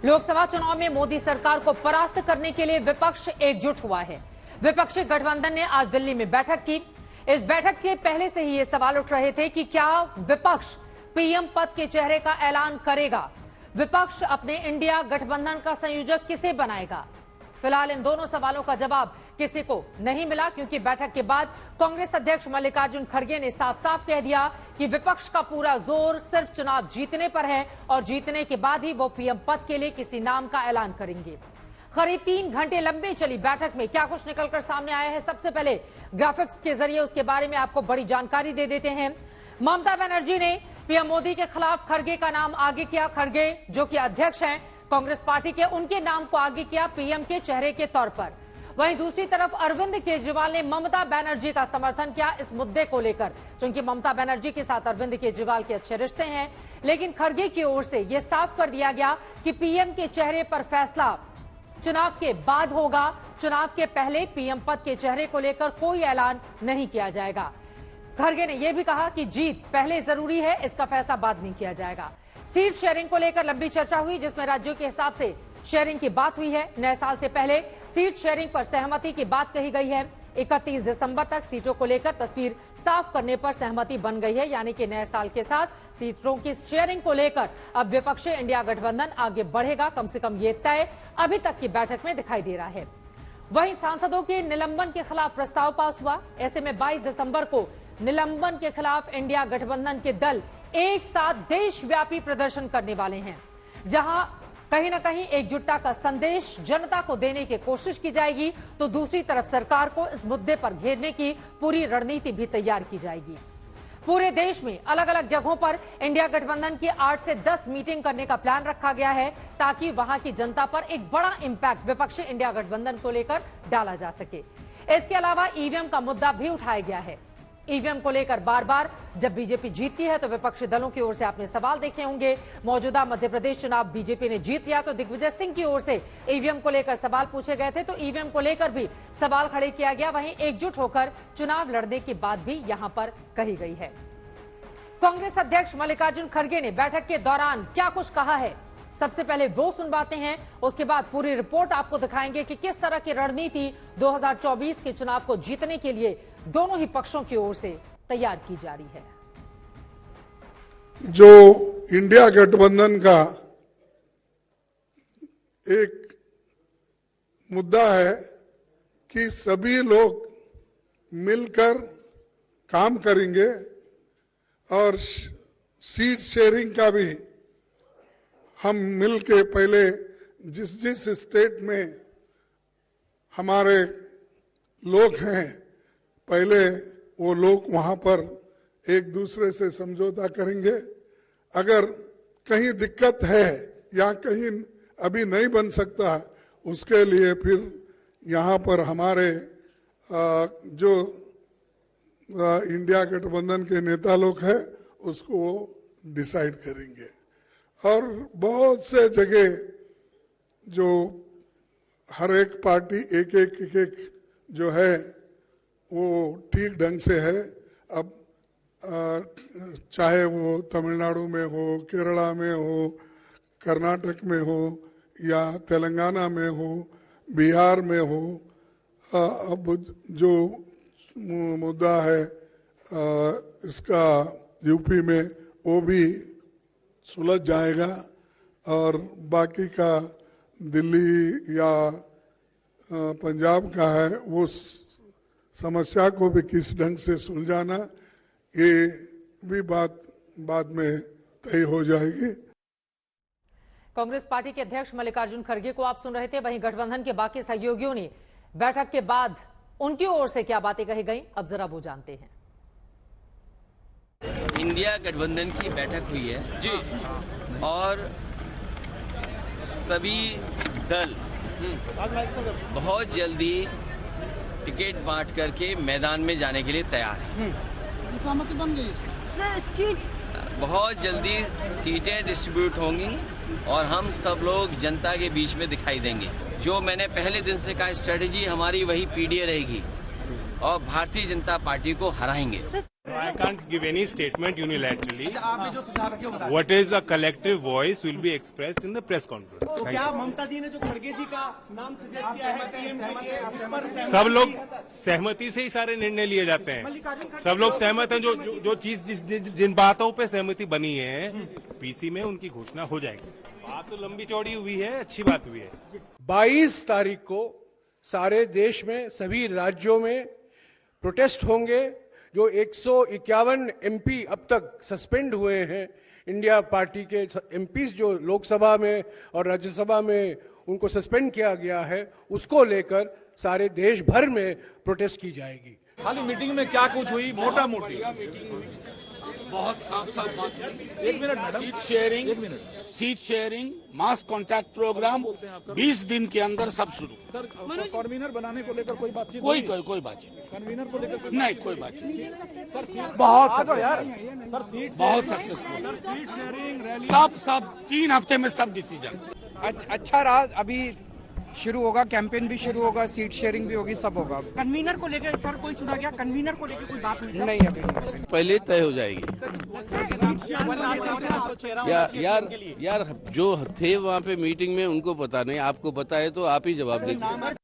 लोकसभा चुनाव में मोदी सरकार को परास्त करने के लिए विपक्ष एकजुट हुआ है। विपक्षी गठबंधन ने आज दिल्ली में बैठक की। इस बैठक के पहले से ही ये सवाल उठ रहे थे कि क्या विपक्ष पीएम पद के चेहरे का ऐलान करेगा। विपक्ष अपने इंडिया गठबंधन का संयोजक किसे बनाएगा। फिलहाल इन दोनों सवालों का जवाब किसी को नहीं मिला, क्योंकि बैठक के बाद कांग्रेस अध्यक्ष मल्लिकार्जुन खड़गे ने साफ साफ कह दिया कि विपक्ष का पूरा जोर सिर्फ चुनाव जीतने पर है और जीतने के बाद ही वो पीएम पद के लिए किसी नाम का ऐलान करेंगे। करीब 3 घंटे लंबी चली बैठक में क्या कुछ निकलकर सामने आया है, सबसे पहले ग्राफिक्स के जरिए उसके बारे में आपको बड़ी जानकारी दे देते हैं। ममता बनर्जी ने पीएम मोदी के खिलाफ खड़गे का नाम आगे किया। खड़गे जो कि अध्यक्ष हैं कांग्रेस पार्टी के, उनके नाम को आगे किया पीएम के चेहरे के तौर पर। वहीं दूसरी तरफ अरविंद केजरीवाल ने ममता बनर्जी का समर्थन किया इस मुद्दे को लेकर, क्योंकि ममता बनर्जी के साथ अरविंद केजरीवाल के अच्छे रिश्ते हैं। लेकिन खड़गे की ओर से यह साफ कर दिया गया कि पीएम के चेहरे पर फैसला चुनाव के बाद होगा। चुनाव के पहले पीएम पद के चेहरे को लेकर कोई ऐलान नहीं किया जाएगा। खड़गे ने यह भी कहा कि जीत पहले जरूरी है, इसका फैसला बाद में किया जाएगा। सीट शेयरिंग को लेकर लंबी चर्चा हुई, जिसमें राज्यों के हिसाब से शेयरिंग की बात हुई है। नए साल से पहले सीट शेयरिंग पर सहमति की बात कही गई है। 31 दिसंबर तक सीटों को लेकर तस्वीर साफ करने पर सहमति बन गई है, यानी कि नए साल के साथ सीटों की शेयरिंग को लेकर अब विपक्षी इंडिया गठबंधन आगे बढ़ेगा, कम से कम ये तय अभी तक की बैठक में दिखाई दे रहा है। वहीं सांसदों के निलंबन के खिलाफ प्रस्ताव पास हुआ। ऐसे में 22 दिसंबर को निलंबन के खिलाफ इंडिया गठबंधन के दल एक साथ देशव्यापी प्रदर्शन करने वाले हैं, जहां कहीं न कहीं एकजुटता का संदेश जनता को देने की कोशिश की जाएगी, तो दूसरी तरफ सरकार को इस मुद्दे पर घेरने की पूरी रणनीति भी तैयार की जाएगी। पूरे देश में अलग अलग जगहों पर इंडिया गठबंधन की 8 से 10 मीटिंग करने का प्लान रखा गया है, ताकि वहां की जनता पर एक बड़ा इंपैक्ट विपक्षी इंडिया गठबंधन को लेकर डाला जा सके। इसके अलावा ईवीएम का मुद्दा भी उठाया गया है। ईवीएम को लेकर बार बार जब बीजेपी जीतती है तो विपक्षी दलों की ओर से आपने सवाल देखे होंगे। मौजूदा मध्य प्रदेश चुनाव बीजेपी ने जीत लिया तो दिग्विजय सिंह की ओर से ईवीएम को लेकर सवाल पूछे गए थे, तो ईवीएम को लेकर भी सवाल खड़े किया गया। वहीं एकजुट होकर चुनाव लड़ने की बात भी यहां पर कही गई है। कांग्रेस अध्यक्ष मल्लिकार्जुन खड़गे ने बैठक के दौरान क्या कुछ कहा है, सबसे पहले वो सुनवाते हैं, उसके बाद पूरी रिपोर्ट आपको दिखाएंगे कि किस तरह की रणनीति 2024 के चुनाव को जीतने के लिए दोनों ही पक्षों की ओर से तैयार की जा रही है। जो इंडिया गठबंधन का एक मुद्दा है कि सभी लोग मिलकर काम करेंगे और सीट शेयरिंग का भी हम मिलके पहले जिस स्टेट में हमारे लोग हैं पहले वो लोग वहां पर एक दूसरे से समझौता करेंगे। अगर कहीं दिक्कत है या कहीं अभी नहीं बन सकता, उसके लिए फिर यहाँ पर हमारे जो इंडिया गठबंधन के नेता लोग हैं उसको वो डिसाइड करेंगे। और बहुत से जगह जो हर एक पार्टी एक जो है वो ठीक ढंग से है। अब चाहे वो तमिलनाडु में हो, केरला में हो, कर्नाटक में हो या तेलंगाना में हो, बिहार में हो, अब जो मुद्दा है इसका यूपी में वो भी सुलझ जाएगा और बाकी का दिल्ली या पंजाब का है वो समस्या को भी किस ढंग से सुलझाना, ये भी बात बाद में तय हो जाएगी। कांग्रेस पार्टी के अध्यक्ष मल्लिकार्जुन खड़गे को आप सुन रहे थे। वहीं गठबंधन के बाकी सहयोगियों ने बैठक के बाद उनकी ओर से क्या बातें कही गई, अब जरा वो जानते हैं। इंडिया गठबंधन की बैठक हुई है जी, और सभी दल बहुत जल्दी टिकट बांट करके मैदान में जाने के लिए तैयार है। सहमति बन गई, बहुत जल्दी सीटें डिस्ट्रीब्यूट होंगी और हम सब लोग जनता के बीच में दिखाई देंगे। जो मैंने पहले दिन से कहा, स्ट्रेटेजी हमारी वही पीडीए रहेगी और भारतीय जनता पार्टी को हराएंगे। I can't give any statement unilaterally. What is a collective voice will be expressed in the press conference. तो क्या ममता जी ने जो खड़गे जी का नाम सजेस्ट किया है पीएम के लिए, उस पर सब लोग सहमति से ही सारे निर्णय लिए जाते हैं। सब लोग सहमत हैं। जो चीज जिन बातों पे सहमति बनी है पीसी में उनकी घोषणा हो जाएगी। बात तो लंबी चौड़ी हुई है, अच्छी बात हुई है। 22 तारीख को सारे देश में सभी राज्यों में प्रोटेस्ट होंगे। जो 151 एमपी अब तक सस्पेंड हुए हैं, इंडिया पार्टी के एमपीज जो लोकसभा में और राज्यसभा में उनको सस्पेंड किया गया है, उसको लेकर सारे देश भर में प्रोटेस्ट की जाएगी। खाली मीटिंग में क्या कुछ हुई, मोटा मोटी बहुत साफ साफ बात हुई। एक मिनट मैडम, सीट शेयरिंग, मास कॉन्ट्रैक्ट प्रोग्राम 20 दिन के अंदर सब शुरू। सर कन्वीनर बनाने को लेकर कोई बातचीत? कोई बातचीत कन्वीनर को लेकर नहीं, कोई बातचीत। सर बहुत यार सर सीट बहुत successful. Sir seat sharing rally सब 3 हफ्ते में सब डिसीजन। अच्छा रहा। अभी शुरू होगा, कैंपेन भी शुरू होगा, सीट शेयरिंग भी होगी, सब होगा। कन्वीनर को लेकर सर कोई चुना गया? कन्वीनर को लेकर कोई बात हुई? नहीं अभी पहले तय हो जाएगी। यार जो थे वहाँ पे मीटिंग में उनको पता नहीं, आपको पता है तो आप ही जवाब देंगे।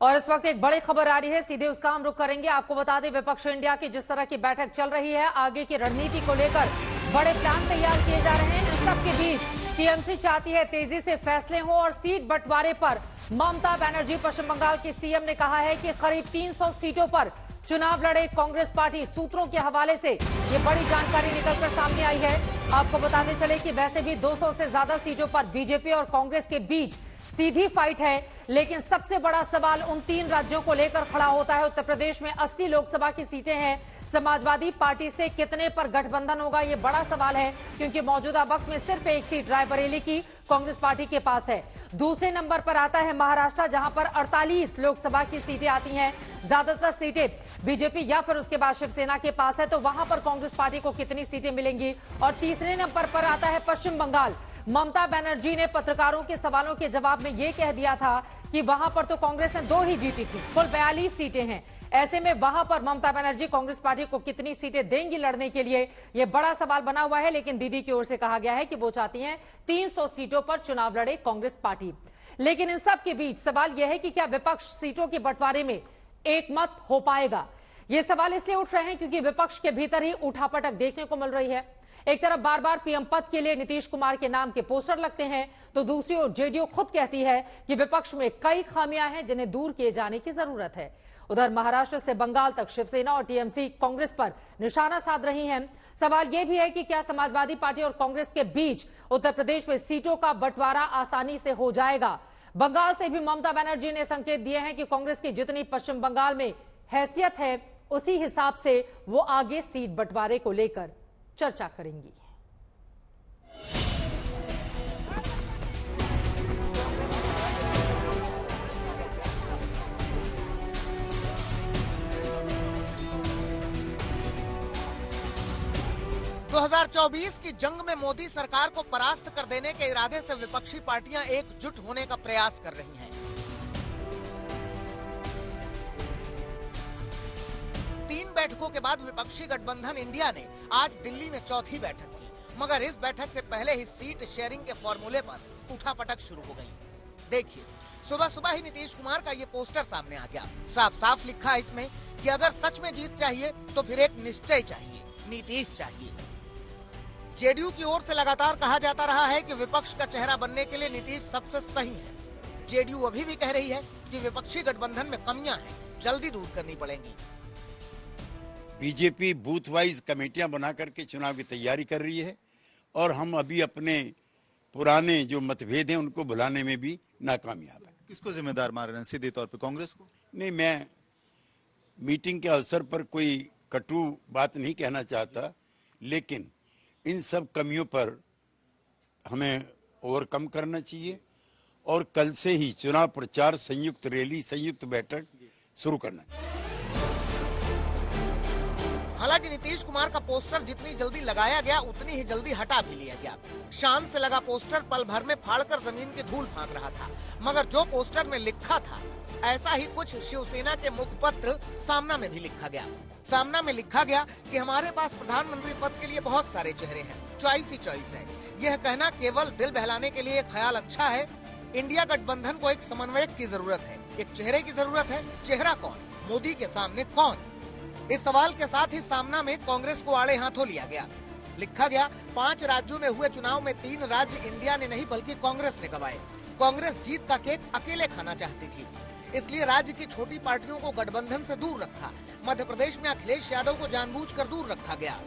और इस वक्त एक बड़ी खबर आ रही है, सीधे उसका हम रुख करेंगे। आपको बता दें, विपक्ष इंडिया की जिस तरह की बैठक चल रही है, आगे की रणनीति को लेकर बड़े प्लान तैयार किए जा रहे हैं। इन सबके बीच टीएमसी चाहती है तेजी से फैसले हों और सीट बंटवारे पर ममता बनर्जी, पश्चिम बंगाल की सीएम, ने कहा है कि करीब 300 सीटों पर चुनाव लड़े कांग्रेस पार्टी। सूत्रों के हवाले से ये बड़ी जानकारी निकलकर सामने आई है। आपको बताते चले कि वैसे भी 200 से ज्यादा सीटों पर बीजेपी और कांग्रेस के बीच सीधी फाइट है, लेकिन सबसे बड़ा सवाल उन 3 राज्यों को लेकर खड़ा होता है। उत्तर प्रदेश में 80 लोकसभा की सीटें हैं। समाजवादी पार्टी से कितने पर गठबंधन होगा, ये बड़ा सवाल है, क्योंकि मौजूदा वक्त में सिर्फ एक सीट रायबरेली की कांग्रेस पार्टी के पास है। दूसरे नंबर पर आता है महाराष्ट्र, जहां पर 48 लोकसभा की सीटें आती हैं। ज्यादातर सीटें बीजेपी या फिर उसके बाद शिवसेना के पास है, तो वहां पर कांग्रेस पार्टी को कितनी सीटें मिलेंगी। और तीसरे नंबर पर आता है पश्चिम बंगाल। ममता बनर्जी ने पत्रकारों के सवालों के जवाब में यह कह दिया था कि वहां पर तो कांग्रेस ने 2 ही जीती थी, कुल 42 सीटें हैं। ऐसे में वहां पर ममता बनर्जी कांग्रेस पार्टी को कितनी सीटें देंगी लड़ने के लिए, यह बड़ा सवाल बना हुआ है। लेकिन दीदी की ओर से कहा गया है कि वो चाहती हैं 300 सीटों पर चुनाव लड़े कांग्रेस पार्टी। लेकिन इन सब के बीच सवाल यह है कि क्या विपक्ष सीटों के बंटवारे में एक मत हो पाएगा। ये सवाल इसलिए उठ रहे हैं क्योंकि विपक्ष के भीतर ही उठापटक देखने को मिल रही है। एक तरफ बार बार पीएम पद के लिए नीतीश कुमार के नाम के पोस्टर लगते हैं, तो दूसरी ओर जेडीयू खुद कहती है कि विपक्ष में कई खामियां हैं जिन्हें दूर किए जाने की जरूरत है। उधर महाराष्ट्र से बंगाल तक शिवसेना और टीएमसी कांग्रेस पर निशाना साध रही हैं। सवाल यह भी है कि क्या समाजवादी पार्टी और कांग्रेस के बीच उत्तर प्रदेश में सीटों का बंटवारा आसानी से हो जाएगा। बंगाल से भी ममता बनर्जी ने संकेत दिए हैं कि कांग्रेस की जितनी पश्चिम बंगाल में हैसियत है, उसी हिसाब से वो आगे सीट बंटवारे को लेकर चर्चा करेंगी। दो 2024 की जंग में मोदी सरकार को परास्त कर देने के इरादे से विपक्षी पार्टियां एकजुट होने का प्रयास कर रही हैं। 3 बैठकों के बाद विपक्षी गठबंधन इंडिया ने आज दिल्ली में चौथी बैठक की, मगर इस बैठक से पहले ही सीट शेयरिंग के फॉर्मूले पर उठापटक शुरू हो गई। देखिए, सुबह सुबह ही नीतीश कुमार का ये पोस्टर सामने आ गया। साफ साफ लिखा है इसमें कि अगर सच में जीत चाहिए तो फिर एक निश्चय चाहिए, नीतीश चाहिए। जेडीयू की ओर से लगातार कहा जाता रहा है कि विपक्ष का चेहरा बनने के लिए नीतीश सबसे सही है। जेडीयू अभी भी कह रही है कि विपक्षी गठबंधन में कमियां हैं, जल्दी दूर करनी पड़ेंगी। बीजेपी बूथ वाइज कमेटियां बना करके चुनाव की तैयारी कर रही है और हम अभी अपने पुराने जो मतभेद हैं उनको भुलाने में भी नाकामयाब है। किसको जिम्मेदार मान रहे हैं? सीधे तौर पे कांग्रेस को? नहीं, मैं मीटिंग के अवसर पर कोई कटु बात नहीं कहना चाहता, लेकिन इन सब कमियों पर हमें ओवरकम करना चाहिए और कल से ही चुनाव प्रचार, संयुक्त रैली, संयुक्त बैठक शुरू करना चाहिए। हालांकि नीतीश कुमार का पोस्टर जितनी जल्दी लगाया गया उतनी ही जल्दी हटा भी लिया गया। शान से लगा पोस्टर पल भर में फाड़कर जमीन की धूल फेंक रहा था, मगर जो पोस्टर में लिखा था ऐसा ही कुछ शिवसेना के मुखपत्र सामना में भी लिखा गया। सामना में लिखा गया कि हमारे पास प्रधानमंत्री पद के लिए बहुत सारे चेहरे हैं, चॉइस ही चॉइस है। यह कहना केवल दिल बहलाने के लिए ख्याल अच्छा है। इंडिया गठबंधन को एक समन्वयक की जरूरत है, एक चेहरे की जरूरत है। चेहरा कौन? मोदी के सामने कौन? इस सवाल के साथ ही सामना में कांग्रेस को आड़े हाथों लिया गया। लिखा गया 5 राज्यों में हुए चुनाव में 3 राज्य इंडिया ने नहीं बल्कि कांग्रेस ने गंवाए। कांग्रेस जीत का केक अकेले खाना चाहती थी, इसलिए राज्य की छोटी पार्टियों को गठबंधन से दूर रखा। मध्य प्रदेश में अखिलेश यादव को जानबूझकर दूर रखा गया।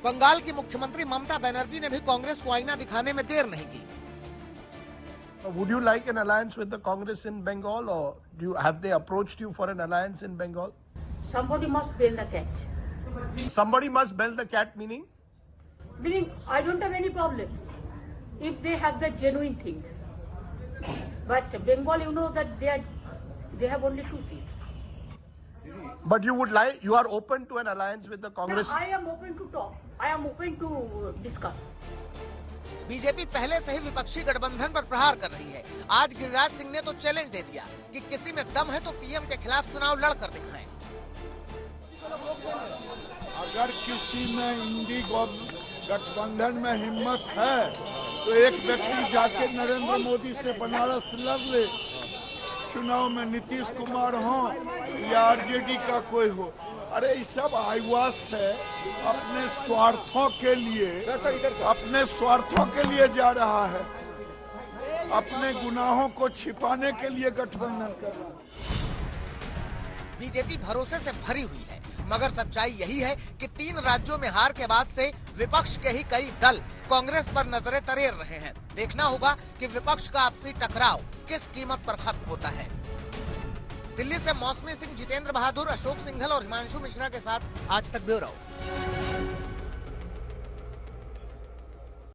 बंगाल की मुख्यमंत्री ममता बनर्जी ने भी कांग्रेस को आईना दिखाने में देर नहीं की। Would you like an alliance with the Congress in Bengal, or have they approached you for an alliance in Bengal? Somebody must bail the cat. Somebody must bail the cat, meaning? Meaning, I don't have any problems if they have the genuine things. But Bengal, you know that they have only 2 seats. But you are open to an alliance with the Congress? I am open to talk. I am open to discuss. BJP पहले से ही विपक्षी गठबंधन पर प्रहार कर रही है। आज गिरिराज सिंह ने तो चैलेंज दे दिया कि किसी में दम है तो पीएम के खिलाफ चुनाव लड़कर दिखाएं। अगर किसी में इंडी गठबंधन में हिम्मत है तो एक व्यक्ति जाके नरेंद्र मोदी से बनारस लड़ ले। चुनाव में नीतीश कुमार हो या आरजेडी का कोई हो। अरे ये सब आईवास है, अपने स्वार्थों के लिए जा रहा है, अपने गुनाहों को छिपाने के लिए गठबंधन कर रहा है। बीजेपी भरोसे से भरी हुई है, मगर सच्चाई यही है कि 3 राज्यों में हार के बाद से विपक्ष के ही कई दल कांग्रेस पर नजरें तरेर रहे हैं। देखना होगा कि विपक्ष का आपसी टकराव किस कीमत पर खत्म होता है। दिल्ली से मौसमी सिंह, जितेंद्र बहादुर, अशोक सिंघल और हिमांशु मिश्रा के साथ आज तक ब्यूरो।